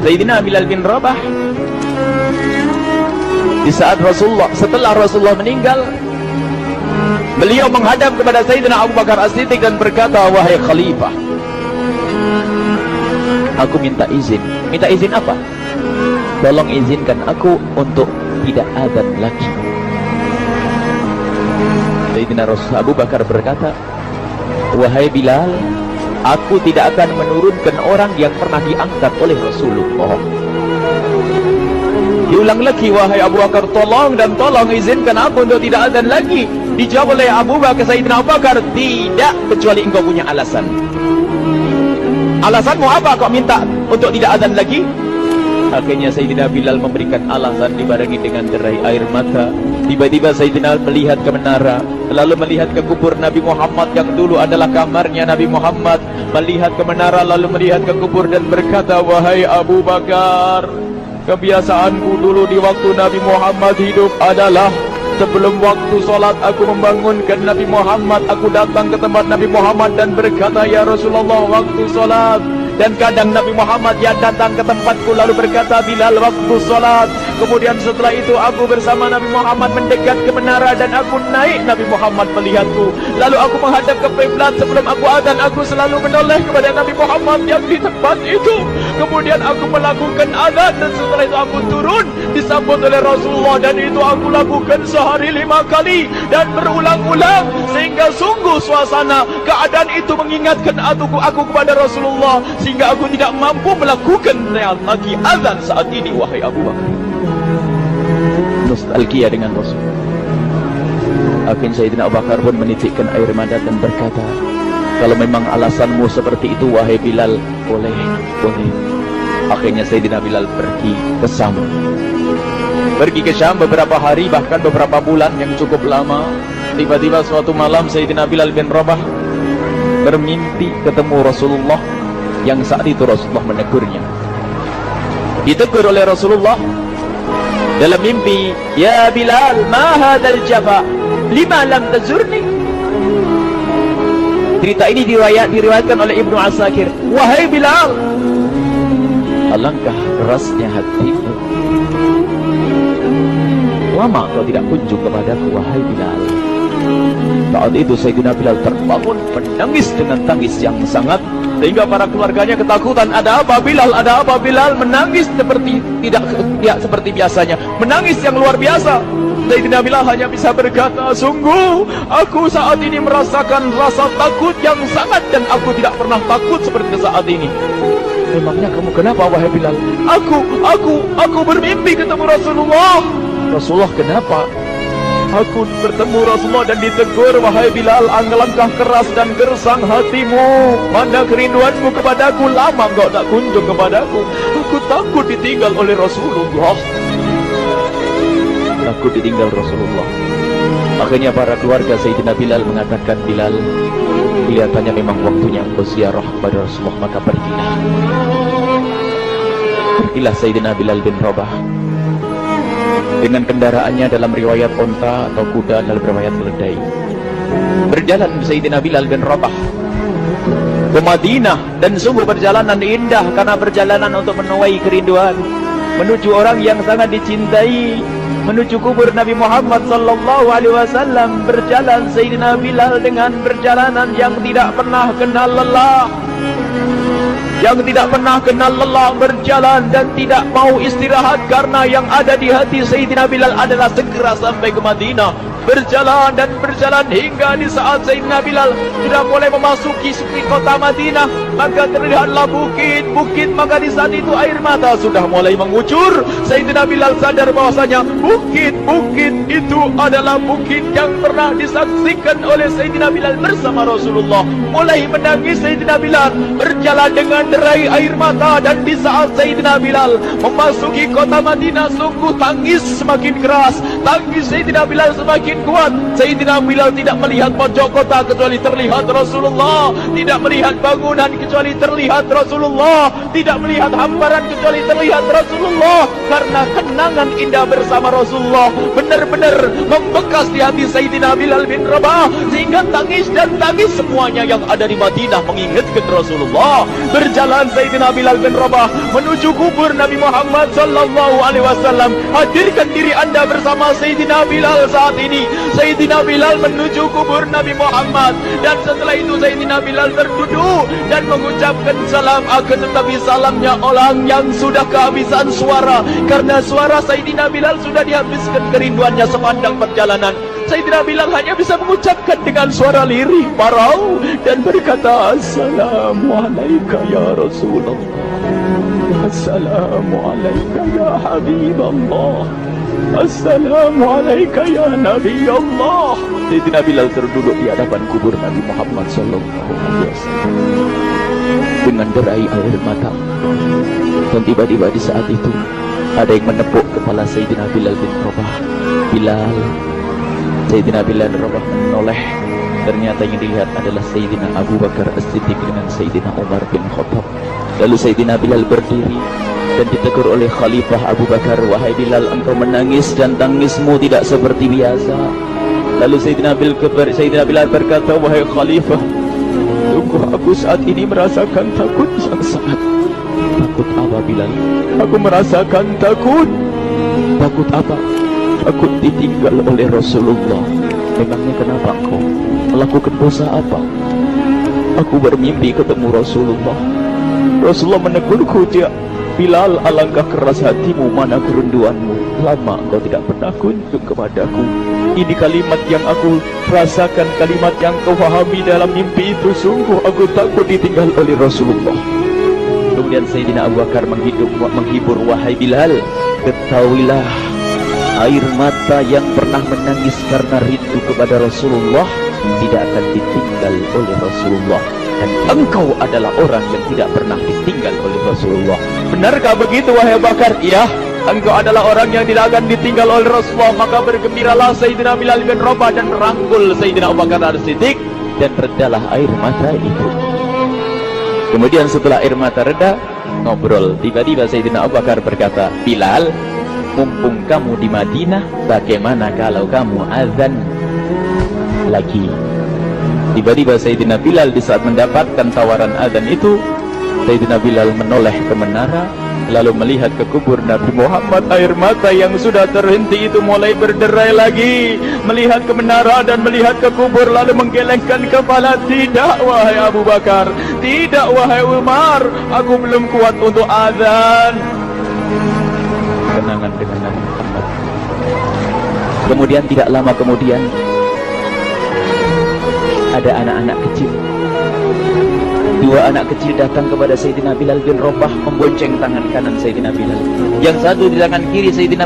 Sayyidina Bilal bin Rabah, di saat setelah Rasulullah meninggal, beliau menghadap kepada Sayyidina Abu Bakar As-Siddiq dan berkata, wahai khalifah, aku minta izin. Minta izin apa? Tolong izinkan aku untuk tidak adzan lagi. Sayyidina Abu Bakar berkata, wahai Bilal, aku tidak akan menurunkan orang yang pernah diangkat oleh Rasulullah. Diulang lagi, wahai Abu Bakar, tolong dan tolong izinkan aku untuk tidak adzan lagi. Dijawab oleh Abu Bakar, Sayyidina Abu Bakar, tidak, kecuali engkau punya alasan. Alasanmu apa kau minta untuk tidak adzan lagi? Akhirnya Sayyidina Bilal memberikan alasan dibarengi dengan derai air mata. Tiba-tiba Sayyidina melihat ke menara, lalu melihat ke kubur Nabi Muhammad yang dulu adalah kamarnya Nabi Muhammad. Melihat ke menara, lalu melihat ke kubur dan berkata, wahai Abu Bakar, kebiasaanku dulu di waktu Nabi Muhammad hidup adalah sebelum waktu solat aku membangunkan Nabi Muhammad. Aku datang ke tempat Nabi Muhammad dan berkata, ya Rasulullah, waktu solat. Dan kadang Nabi Muhammad yang datang ke tempatku lalu berkata, Bilal, waktu solat. Kemudian setelah itu aku bersama Nabi Muhammad mendekat ke menara dan aku naik. Nabi Muhammad melihatku, lalu aku menghadap ke kiblat. Sebelum aku adzan, aku selalu menoleh kepada Nabi Muhammad yang di tempat itu. Kemudian aku melakukan adzan dan setelah itu aku turun disambut oleh Rasulullah, dan itu aku lakukan sehari 5 kali dan berulang-ulang, sehingga sungguh suasana keadaan itu mengingatkan aku kepada Rasulullah, sehingga aku tidak mampu melakukan lagi azan saat ini. Wahai Abu Bakar, nostalgia dengan Rasul. Akhirnya Sayyidina Abu Bakar pun menitikkan air mata dan berkata, kalau memang alasanmu seperti itu wahai Bilal, boleh. Akhirnya Sayyidina Bilal pergi ke Syam beberapa hari, bahkan beberapa bulan yang cukup lama. Tiba-tiba suatu malam Sayyidina Bilal bin Rabah bermimpi ketemu Rasulullah, yang saat itu Rasulullah menegurnya. Ditegur oleh Rasulullah dalam mimpi, ya Bilal, ma hadzal jafa, lima lam tazurni. Cerita ini diriwayatkan oleh Ibnu Asakir. Wahai Bilal, alangkah kerasnya hatimu, lama kau tidak kunjung kepadaku wahai Bilal. Saat itu Sayyidina Bilal terbangun menangis dengan tangis yang sangat, sehingga para keluarganya ketakutan. Ada apa Bilal? Ada apa Bilal? Menangis seperti tidak seperti biasanya, menangis yang luar biasa. Sayyidina Bilal hanya bisa berkata, sungguh aku saat ini merasakan rasa takut yang sangat, dan aku tidak pernah takut seperti saat ini. Memangnya kamu kenapa wahai Bilal? Aku bermimpi ketemu Rasulullah. Rasulullah, kenapa? Aku bertemu Rasulullah dan ditegur, wahai Bilal, alangkah keras dan gersang hatimu, mana kerinduanmu kepadaku, lama engkau tak kunjung kepadaku. Aku takut ditinggal oleh Rasulullah. Takut ditinggal Rasulullah. Akhirnya para keluarga Sayyidina Bilal mengatakan, Bilal, kelihatannya memang waktunya engkau ziarah kepada Rasulullah, maka pergilah. Pergilah Sayyidina Bilal bin Rabah dengan kendaraannya, dalam riwayat onta atau kuda, dalam riwayat keledai. Berjalan Sayyidina Bilal bin Rabah ke Madinah, dan sungguh perjalanan indah karena perjalanan untuk menuai kerinduan, menuju orang yang sangat dicintai, menuju kubur Nabi Muhammad sallallahu alaihi wasallam. Berjalan Sayyidina Bilal dengan perjalanan yang tidak pernah kenal lelah, berjalan dan tidak mau istirahat, karena yang ada di hati Sayyidina Bilal adalah segera sampai ke Madinah. Berjalan dan berjalan hingga di saat Sayyidina Bilal sudah mulai memasuki kota Madinah, maka terlihatlah bukit, maka di saat itu air mata sudah mulai mengucur. Sayyidina Bilal sadar bahwasanya bukit itu adalah bukit yang pernah disaksikan oleh Sayyidina Bilal bersama Rasulullah. Mulai menangis Sayyidina Bilal, berjalan dengan derai air mata, dan di saat Sayyidina Bilal memasuki kota Madinah, sungguh tangis semakin keras, tangis Sayyidina Bilal semakin semakin kuat. Sayyidina Bilal tidak melihat pojok kota kecuali terlihat Rasulullah, tidak melihat bangunan kecuali terlihat Rasulullah, tidak melihat hamparan kecuali terlihat Rasulullah. Karena kenangan indah bersama Rasulullah benar-benar membekas di hati Sayyidina Bilal bin Rabah, sehingga tangis dan tangis semuanya yang ada di Madinah mengingatkan Rasulullah. Berjalan Sayyidina Bilal bin Rabah menuju kubur Nabi Muhammad sallallahu alaihi wasallam. Hadirkan diri anda bersama Sayyidina Bilal saat ini. Sayyidina Bilal menuju kubur Nabi Muhammad, dan setelah itu Sayyidina Bilal berduduk dan mengucapkan salam. Akan tetapi salamnya orang yang sudah kehabisan suara, karena suara Sayyidina Bilal sudah dihabiskan kerinduannya sepanjang perjalanan. Sayyidina Bilal hanya bisa mengucapkan dengan suara lirih parau dan berkata, Assalamualaikum ya Rasulullah, Assalamualaikum ya Habiballah, Assalamualaikum ya Nabi Allah. Sayyidina Bilal terduduk di hadapan kubur Nabi Muhammad sallallahu alaihi wasallam dengan derai air mata. Dan tiba-tiba di saat itu ada yang menepuk kepala Sayyidina Bilal bin Rabah. Bilal. Sayyidina Bilal bin Rabah menoleh. Ternyata yang dilihat adalah Sayyidina Abu Bakar As-Siddiq dengan Sayyidina Umar bin Khattab. Lalu Sayyidina Bilal berdiri dan ditegur oleh Khalifah Abu Bakar, wahai Bilal, engkau menangis dan tangismu tidak seperti biasa. Lalu Sayyidina Bilal berkata, wahai Khalifah, sungguh aku saat ini merasakan takut yang sangat. Takut apa Bilal? Aku merasakan takut. Takut apa? Takut ditinggal oleh Rasulullah. Memangnya kenapa engkau melakukan dosa apa? Aku bermimpi ketemu Rasulullah. Rasulullah menegurku, dia, Bilal, alangkah keras hatimu, mana kerinduanmu. Lama engkau tidak pernah kunjung kepadaku. Ini kalimat yang aku rasakan, kalimat yang kau pahami dalam mimpi itu. Sungguh aku takut ditinggal oleh Rasulullah. Kemudian Sayyidina Abu Bakar menghibur, wahai Bilal, ketahuilah, air mata yang pernah menangis karena rindu kepada Rasulullah tidak akan ditinggal oleh Rasulullah. Dan engkau adalah orang yang tidak pernah ditinggal oleh Rasulullah. Benarkah begitu wahai Bakar? Iya, engkau adalah orang yang tidak akan ditinggal oleh Rasulullah. Maka bergembiralah Sayyidina Bilal bin Rabah dan merangkul Sayyidina Abu Bakar As-Siddiq, dan redalah air mata itu. Kemudian setelah air mata reda, ngobrol. Tiba-tiba Sayyidina Abu Bakar berkata, Bilal, mumpung kamu di Madinah, bagaimana kalau kamu azan lagi? Tiba-tiba Sayyidina Bilal di saat mendapatkan tawaran azan itu, Sayyidina Bilal menoleh ke menara, lalu melihat ke kubur Nabi Muhammad. Air mata yang sudah terhenti itu mulai berderai lagi. Melihat ke menara dan melihat ke kubur, lalu menggelengkan kepala. Tidak wahai Abu Bakar, tidak wahai Umar, aku belum kuat untuk azan. Kenangan dengan Nabi Muhammad. Kemudian tidak lama kemudian ada anak-anak kecil. Dua anak kecil datang kepada Sayyidina Bilal bin Rabah membonceng tangan kanan Sayyidina Bilal. Yang satu di tangan kiri Sayyidina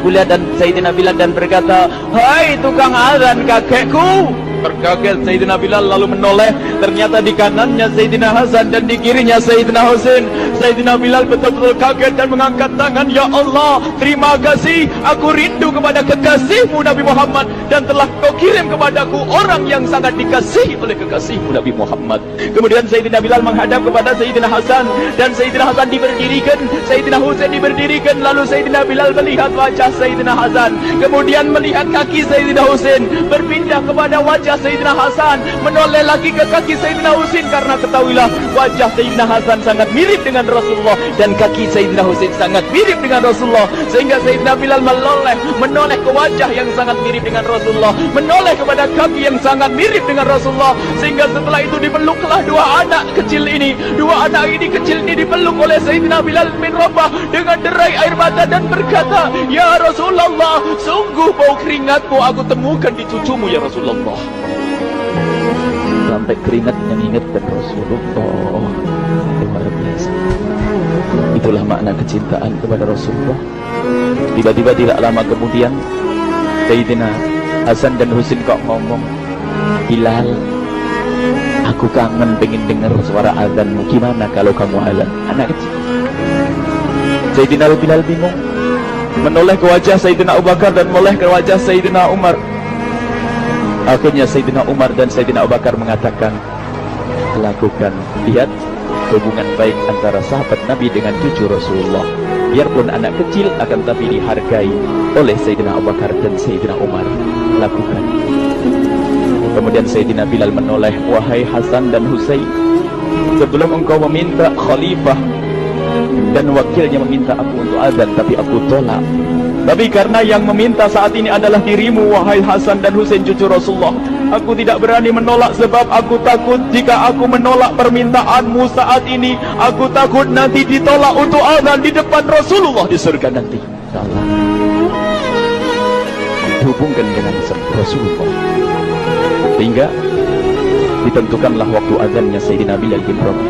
Bilal dan berkata, hai tukang azan kakekku. Terkaget Sayyidina Bilal lalu menoleh. Ternyata di kanannya Sayyidina Hasan dan di kirinya Sayyidina Husain. Sayyidina Bilal betul-betul kaget dan mengangkat tangan. Ya Allah, terima kasih, aku rindu kepada kekasihmu Nabi Muhammad, dan telah kau kirim kepadaku orang yang sangat dikasihi oleh kekasihmu Nabi Muhammad. Kemudian Sayyidina Bilal menghadap kepada Sayyidina Hasan, dan Sayyidina Hasan diberdirikan, Sayyidina Husain diberdirikan. Lalu Sayyidina Bilal melihat wajah Sayyidina Hasan, kemudian melihat kaki Sayyidina Husain, berpindah kepada wajah Sayyidina Hasan, menoleh lagi ke kaki Sayyidina Husain, karena ketahuilah wajah Sayyidina Hasan sangat mirip dengan Rasulullah dan kaki Sayyidina Husain sangat mirip dengan Rasulullah, sehingga Sayyidina Bilal menoleh ke wajah yang sangat mirip dengan Rasulullah, menoleh kepada kaki yang sangat mirip dengan Rasulullah, sehingga setelah itu dipeluklah dua anak kecil ini. Dua anak ini kecil ini dipeluk oleh Sayyidina Bilal bin Rabah dengan derai air mata dan berkata, ya Rasulullah, sungguh bau keringatmu aku temukan di cucumu ya Rasulullah. Sampai keringat mengingatkan Rasulullah. Luar biasa. Itulah makna kecintaan kepada Rasulullah. Tiba-tiba tidak lama kemudian Sayyidina Hasan dan Husain kok ngomong, Bilal, aku kangen pengen dengar suara azanmu. Gimana kalau kamu azan? Anak kecil. Sayyidina Bilal bingung, menoleh ke wajah Sayyidina Abu Bakar dan menoleh ke wajah Sayyidina Umar. Akhirnya Sayyidina Umar dan Sayyidina Abu Bakar mengatakan, lakukan, lihat hubungan baik antara sahabat Nabi dengan cucu Rasulullah. Biarpun anak kecil, akan tapi dihargai oleh Sayyidina Abu Bakar dan Sayyidina Umar. Lakukan. Kemudian Sayyidina Bilal menoleh, wahai Hasan dan Husain, sebelum engkau meminta khalifah dan wakilnya meminta aku untuk azan, tapi aku tolak. Tapi karena yang meminta saat ini adalah dirimu, wahai Hasan dan Husain cucu Rasulullah, aku tidak berani menolak, sebab aku takut jika aku menolak permintaanmu saat ini, aku takut nanti ditolak untuk azan di depan Rasulullah di surga nanti. Salah. Dihubungkan dengan Rasulullah, sehingga ditentukanlah waktu azannya Sayyidina Bilal bin Rabah.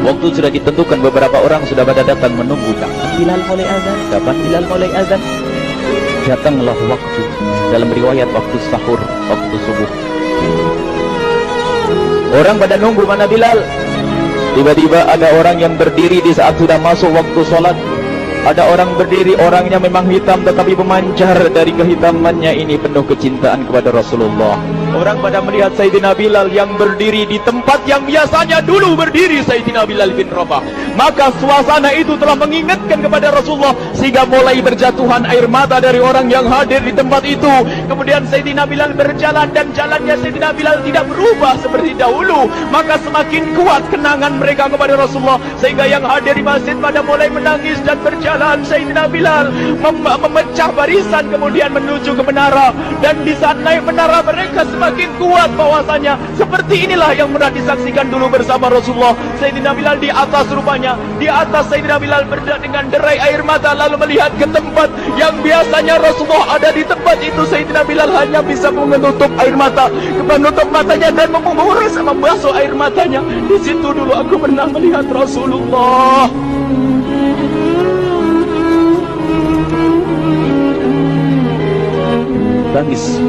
Waktu sudah ditentukan, beberapa orang sudah pada datang menunggu, kapan Bilal mulai azan, kapan Bilal mulai azan. Datanglah waktu, dalam riwayat waktu sahur, waktu subuh. Orang pada nunggu mana Bilal. Tiba-tiba ada orang yang berdiri di saat sudah masuk waktu sholat. Ada orang berdiri, orangnya memang hitam tetapi memancar dari kehitamannya ini penuh kecintaan kepada Rasulullah. Orang pada melihat Sayyidina Bilal yang berdiri di tempat yang biasanya dulu berdiri Sayyidina Bilal bin Rabah. Maka suasana itu telah mengingatkan kepada Rasulullah, sehingga mulai berjatuhan air mata dari orang yang hadir di tempat itu. Kemudian Sayyidina Bilal berjalan, dan jalannya Sayyidina Bilal tidak berubah seperti dahulu. Maka semakin kuat kenangan mereka kepada Rasulullah, sehingga yang hadir di masjid pada mulai menangis dan berjalan. Sayyidina Bilal memecah barisan kemudian menuju ke menara, dan di saat naik menara mereka semakin kuat bahwasanya seperti inilah yang pernah disaksikan dulu bersama Rasulullah. Sayyidina Bilal di atas, rupanya di atas Sayyidina Bilal dengan derai air mata, lalu melihat ke tempat yang biasanya Rasulullah ada di tempat itu. Sayyidina Bilal hanya bisa menutup air mata, menutup matanya dan membasuh air matanya. Di situ dulu aku pernah melihat Rasulullah. Tangis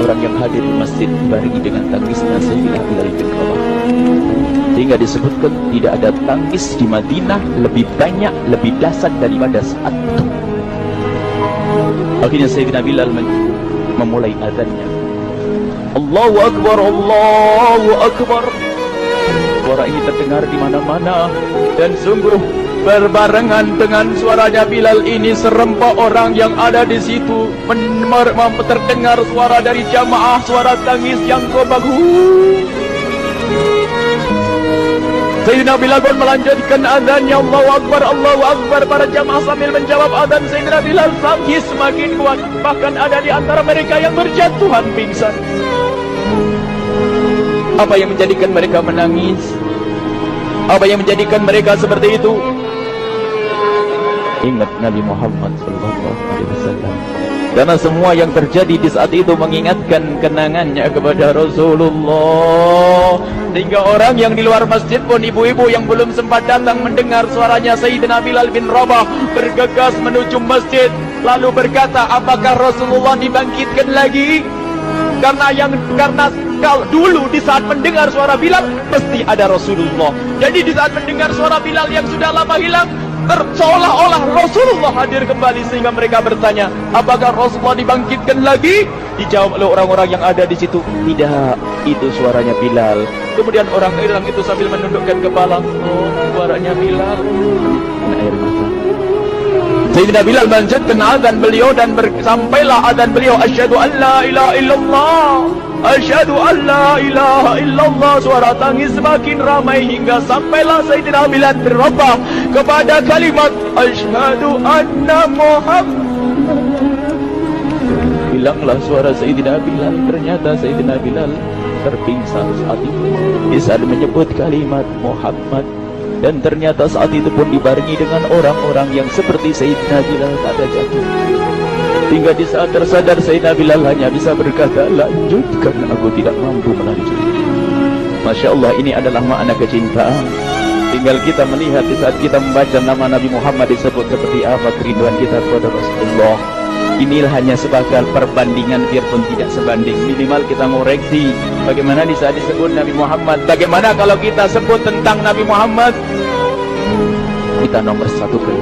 orang yang hadir di masjid barengi dengan tangisnya Sayyidina Bilal bin Rabah, sehingga disebutkan tidak ada tangis di Madinah lebih banyak, lebih dahsyat daripada saat itu. Akhirnya Sayyidina Bilal memulai azannya. Allahu Akbar, Allahu Akbar. Suara ini terdengar di mana-mana, dan sungguh berbarengan dengan suaranya Bilal ini serempak orang yang ada di situ terdengar suara dari jamaah, suara tangis yang kobagu. Sayyidina Bilal pun melanjutkan azannya, Allahu Akbar, Allahu Akbar. Para jamaah sambil menjawab azan Sayyidina Bilal, tangis semakin kuat. Bahkan ada di antara mereka yang berjatuhan pingsan. Apa yang menjadikan mereka menangis? Apa yang menjadikan mereka seperti itu? Ingat Nabi Muhammad SAW. Karena semua yang terjadi di saat itu mengingatkan kenangannya kepada Rasulullah. Sehingga orang yang di luar masjid pun, ibu-ibu yang belum sempat datang mendengar suaranya Sayyidina Bilal bin Rabah, bergegas menuju masjid, lalu berkata, apakah Rasulullah dibangkitkan lagi? Karena kalau dulu di saat mendengar suara Bilal pasti ada Rasulullah. Jadi di saat mendengar suara Bilal yang sudah lama hilang, seolah-olah Rasulullah hadir kembali, sehingga mereka bertanya, apakah Rasulullah dibangkitkan lagi? Dijawab oleh orang-orang yang ada di situ, tidak, itu suaranya Bilal. Kemudian orang-orang itu sambil menundukkan kepala, oh, suaranya Bilal. Air mata. Sayyidina Bilal melanjutkan azan beliau, dan sampailah azan beliau, asyhadu an la ilaha illallah, asyhadu an la ilaha illallah. Suara tangis semakin ramai hingga sampailah Sayyidina Bilal bin Rabah kepada kalimat asyhadu anna Muhammad. Hilanglah suara Sayyidina Bilal. Ternyata Sayyidina Bilal terpingsan saat itu di saat menyebut kalimat Muhammad. Dan ternyata saat itu pun dibarengi dengan orang-orang yang seperti Sayyidina Bilal pada jatuh. Hingga di saat tersadar Sayyidina Bilal hanya bisa berkata, lanjutkan, aku tidak mampu melanjutkan. Masya Allah, ini adalah makna kecintaan. Tinggal kita melihat di saat kita membaca nama Nabi Muhammad disebut seperti apa kerinduan kita kepada Rasulullah. Inilah hanya sebagai perbandingan, biarpun tidak sebanding. Minimal kita ngoreksi bagaimana di saat disebut Nabi Muhammad. Bagaimana kalau kita sebut tentang Nabi Muhammad? Kita nomor satukan,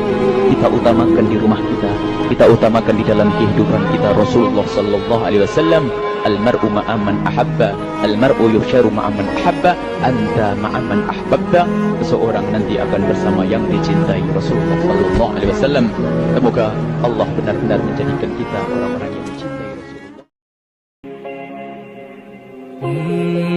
kita utamakan di rumah kita, kita utamakan di dalam kehidupan kita Rasulullah Sallallahu Alaihi Wasallam. Al-mar'u ma'aman ahabba, al-mar'u yuhsyaru ma'aman ahabba, anta ma'aman ahbabta. Seseorang nanti akan bersama yang dicintai Rasulullah sallallahu alaihi wasallam. Semoga Allah benar-benar menjadikan kita orang-orang yang mencintai Rasulullah.